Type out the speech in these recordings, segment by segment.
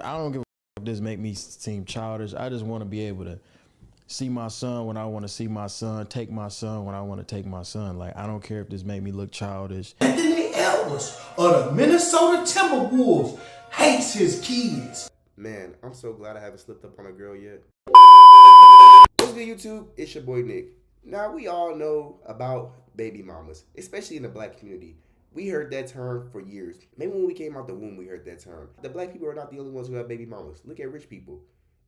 I don't give a if this make me seem childish. I just want to be able to see my son when I want to see my son, take my son when I want to take my son. Like, I don't care if this make me look childish. Anthony Edwards of the Minnesota Timberwolves hates his kids. Man, I'm so glad I haven't slipped up on a girl yet. What's good, YouTube? It's your boy Nick. Now, we all know about baby mamas, especially in the black community. We heard that term for years. Maybe when we came out the womb, we heard that term. The black people are not the only ones who have baby mamas. Look at rich people.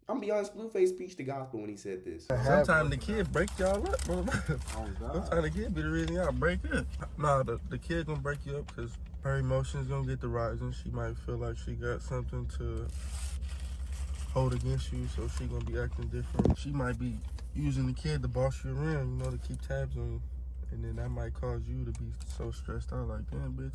I'm gonna be honest, Blueface preached the gospel when he said this. Sometimes the kid break y'all up, bro. Sometimes the kid be the reason y'all break up. Nah, the kid gonna break you up because her emotions gonna get to rising. She might feel like she got something to hold against you, so she gonna be acting different. She might be using the kid to boss you around, you know, to keep tabs on you. And then that might cause you to be so stressed out, like, damn, bitch,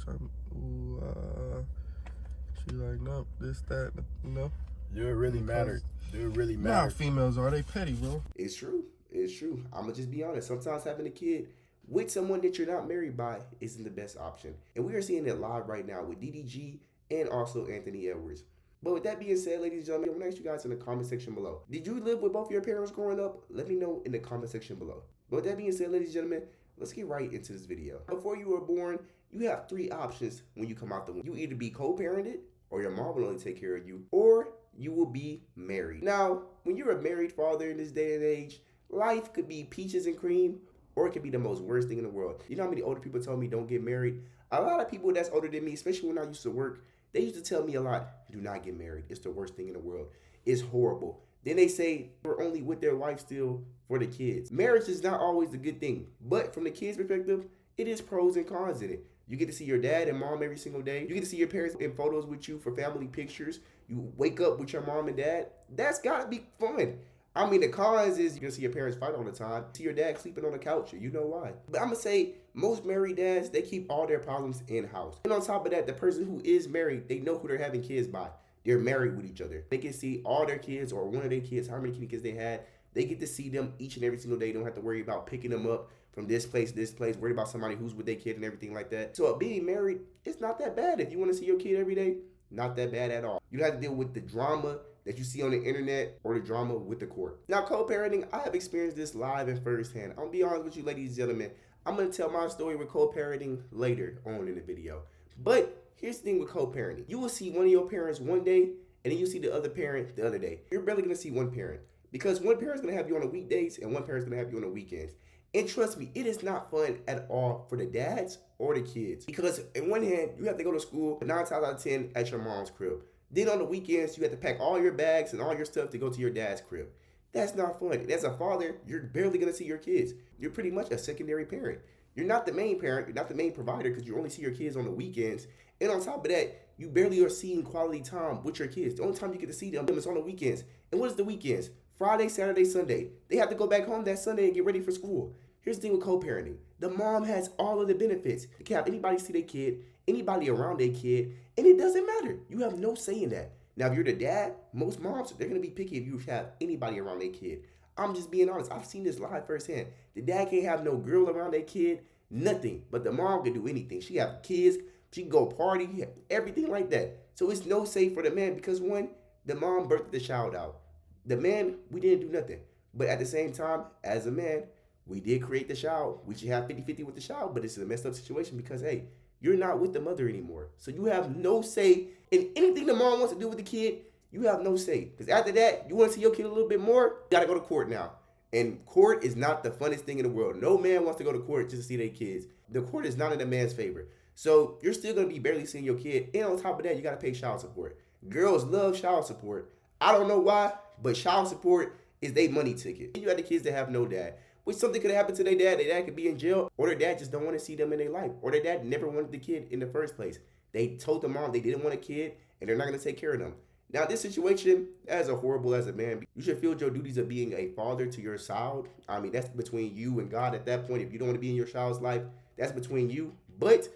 she like, nope, this, that, you know? Do it really matter? Do it really matter? Nah, females are, they petty, bro. It's true. It's true. I'm gonna just be honest. Sometimes having a kid with someone that you're not married by isn't the best option. And we are seeing it live right now with DDG and also Anthony Edwards. But with that being said, ladies and gentlemen, I'm gonna ask you guys in the comment section below. Did you live with both your parents growing up? Let me know in the comment section below. But with that being said, ladies and gentlemen, let's get right into this video. Before you were born, you have three options when you come out the womb. You either be co-parented, or your mom will only take care of you, or you will be married. Now, when you're a married father in this day and age, life could be peaches and cream, or it could be the most worst thing in the world. You know how many older people tell me don't get married? A lot of people that's older than me, especially when I used to work, they used to tell me a lot, do not get married. It's the worst thing in the world. It's horrible. Then they say they're only with their wife still for the kids. Marriage is not always a good thing, but from the kids' perspective, it is pros and cons in it. You get to see your dad and mom every single day. You get to see your parents in photos with you for family pictures. You wake up with your mom and dad. That's gotta be fun. I mean, the cons is you're gonna see your parents fight all the time. See your dad sleeping on the couch, you know why. But I'm gonna say most married dads, they keep all their problems in-house. And on top of that, the person who is married, they know who they're having kids by. They're married with each other. They can see all their kids or one of their kids, how many kids they had. They get to see them each and every single day. They don't have to worry about picking them up from this place, worried about somebody who's with their kid and everything like that. So being married, it's not that bad. If you want to see your kid every day, not that bad at all. You don't have to deal with the drama that you see on the internet or the drama with the court. Now, co-parenting, I have experienced this live and firsthand. I'm gonna be honest with you, ladies and gentlemen. I'm gonna tell my story with co-parenting later on in the video. But here's the thing with co-parenting. You will see one of your parents one day, and then you see the other parent the other day. You're barely gonna see one parent because one parent's gonna have you on the weekdays and one parent's gonna have you on the weekends. And trust me, it is not fun at all for the dads or the kids. Because in one hand, you have to go to school 9 times out of 10 at your mom's crib. Then on the weekends, you have to pack all your bags and all your stuff to go to your dad's crib. That's not fun. And as a father, you're barely gonna see your kids. You're pretty much a secondary parent. You're not the main parent, you're not the main provider because you only see your kids on the weekends. And on top of that, you barely are seeing quality time with your kids. The only time you get to see them is on the weekends. And what is the weekends? Friday, Saturday, Sunday. They have to go back home that Sunday and get ready for school. Here's the thing with co-parenting. The mom has all of the benefits. You can have anybody see their kid, anybody around their kid, and it doesn't matter. You have no say in that. Now, if you're the dad, most moms, they're going to be picky if you have anybody around their kid. I'm just being honest. I've seen this live firsthand. The dad can't have no girl around their kid, nothing. But the mom can do anything. She have kids, she can go party, everything like that. So it's no say for the man because one, the mom birthed the child out. The man, we didn't do nothing. But at the same time, as a man, we did create the child. We should have 50-50 with the child, but it's a messed up situation because, hey, you're not with the mother anymore. So you have no say in anything the mom wants to do with the kid. You have no say. Because after that, you want to see your kid a little bit more, you got to go to court now. And court is not the funnest thing in the world. No man wants to go to court just to see their kids. The court is not in the man's favor. So you're still going to be barely seeing your kid. And on top of that, you got to pay child support. Girls love child support. I don't know why, but child support is their money ticket. You have the kids that have no dad. Which something could happen to their dad could be in jail, or their dad just don't want to see them in their life, or their dad never wanted the kid in the first place. They told the mom they didn't want a kid, and they're not going to take care of them. Now, this situation, as horrible as a man, you should feel your duties of being a father to your child. I mean, that's between you and God at that point. If you don't want to be in your child's life, that's between you. But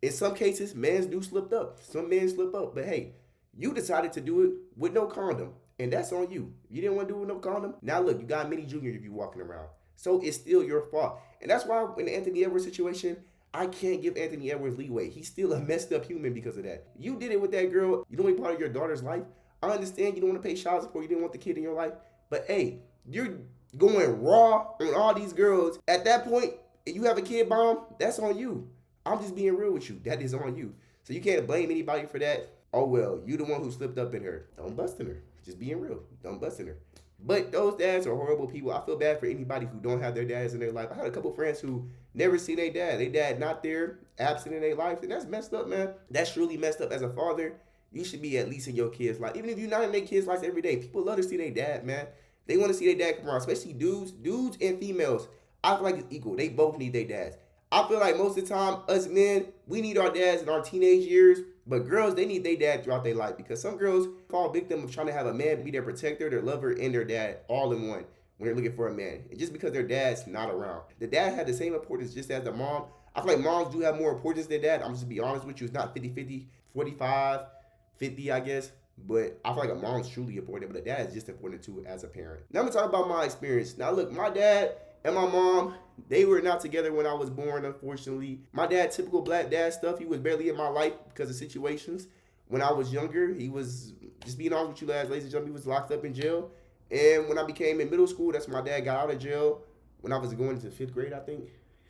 in some cases, men do slip up. Some men slip up. But hey, you decided to do it with no condom, and that's on you. You didn't want to do it with no condom. Now, look, you got Minnie Jr. if you're walking around. So it's still your fault. And that's why in the Anthony Edwards situation, I can't give Anthony Edwards leeway. He's still a messed up human because of that. You did it with that girl. You don't want to be part of your daughter's life. I understand you don't want to pay child support, you didn't want the kid in your life, but hey, you're going raw on all these girls. At that point, if you have a kid bomb, that's on you. I'm just being real with you. That is on you. So you can't blame anybody for that. Oh well, you the one who slipped up in her. Don't bust in her. Just being real. Don't bust in her. But those dads are horrible people. I feel bad for anybody who don't have their dads in their life. I had a couple friends who never seen their dad. Their dad not there, absent in their life. And that's messed up, man. That's really messed up. As a father, you should be at least in your kids' life. Even if you're not in their kids' lives every day, people love to see their dad, man. They want to see their dad come around, especially dudes and females. I feel like it's equal. They both need their dads. I feel like most of the time, us men, we need our dads in our teenage years, but girls, they need their dad throughout their life because some girls fall victim of trying to have a man be their protector, their lover, and their dad all in one when they're looking for a man. And just because their dad's not around. The dad had the same importance just as the mom. I feel like moms do have more importance than dad. I'm just be honest with you. It's not 50-50, 45-50, I guess. But I feel like a mom's truly important, but a dad is just important too as a parent. Now I'm going to talk about my experience. Now look, my dad and my mom, they were not together when I was born, unfortunately. My dad, typical black dad stuff, he was barely in my life because of situations. When I was younger, he was, just being honest with you lads, ladies and gentlemen, he was locked up in jail. And when I became in middle school, that's when my dad got out of jail. When I was going into 5th grade, I think.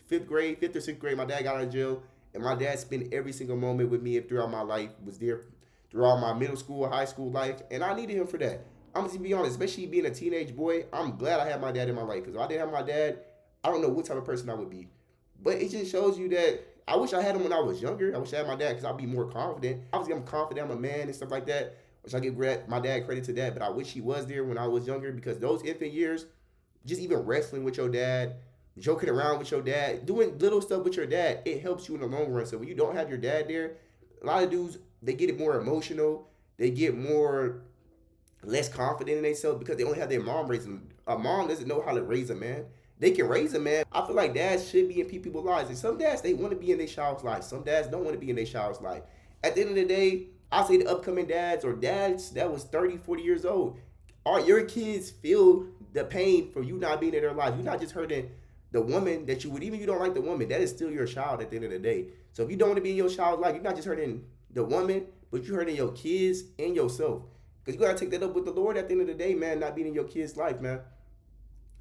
5th or 6th grade, my dad got out of jail. And my dad spent every single moment with me throughout my life, was there throughout my middle school, high school life. And I needed him for that. I'm just be honest, especially being a teenage boy, I'm glad I had my dad in my life. Because if I didn't have my dad, I don't know what type of person I would be. But it just shows you that I wish I had him when I was younger. I wish I had my dad because I'd be more confident. Obviously, I'm confident I'm a man and stuff like that, which I give my dad credit to that. But I wish he was there when I was younger because those infant years, just even wrestling with your dad, joking around with your dad, doing little stuff with your dad, it helps you in the long run. So when you don't have your dad there, a lot of dudes, they get it more emotional. They get less confident in themselves because they only have their mom raising them. A mom doesn't know how to raise a man. They can raise a man. I feel like dads should be in people's lives. And some dads, they want to be in their child's life. Some dads don't want to be in their child's life. At the end of the day, I say the upcoming dads or dads that was 30, 40 years old, your kids feel the pain for you not being in their life. You're not just hurting the woman that you would, even if you don't like the woman, that is still your child at the end of the day. So if you don't want to be in your child's life, you're not just hurting the woman, but you're hurting your kids and yourself. Because you got to take that up with the Lord at the end of the day, man, not being in your kid's life, man.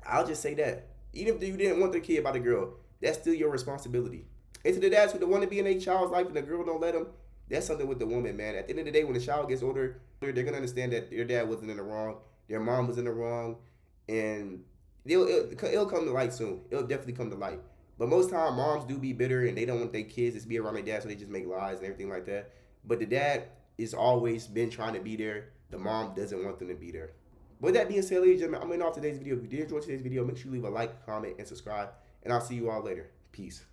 I'll just say that. Even if you didn't want the kid by the girl, that's still your responsibility. And to the dads who don't want to be in their child's life and the girl don't let them, that's something with the woman, man. At the end of the day, when the child gets older, they're going to understand that their dad wasn't in the wrong, their mom was in the wrong, and it'll come to light soon. It'll definitely come to light. But most time, moms do be bitter and they don't want their kids to be around their dad, so they just make lies and everything like that. But the dad is always been trying to be there. The mom doesn't want them to be there. With that being said, ladies and gentlemen, I'm ending off today's video. If you did enjoy today's video, make sure you leave a like, comment, and subscribe. And I'll see you all later. Peace.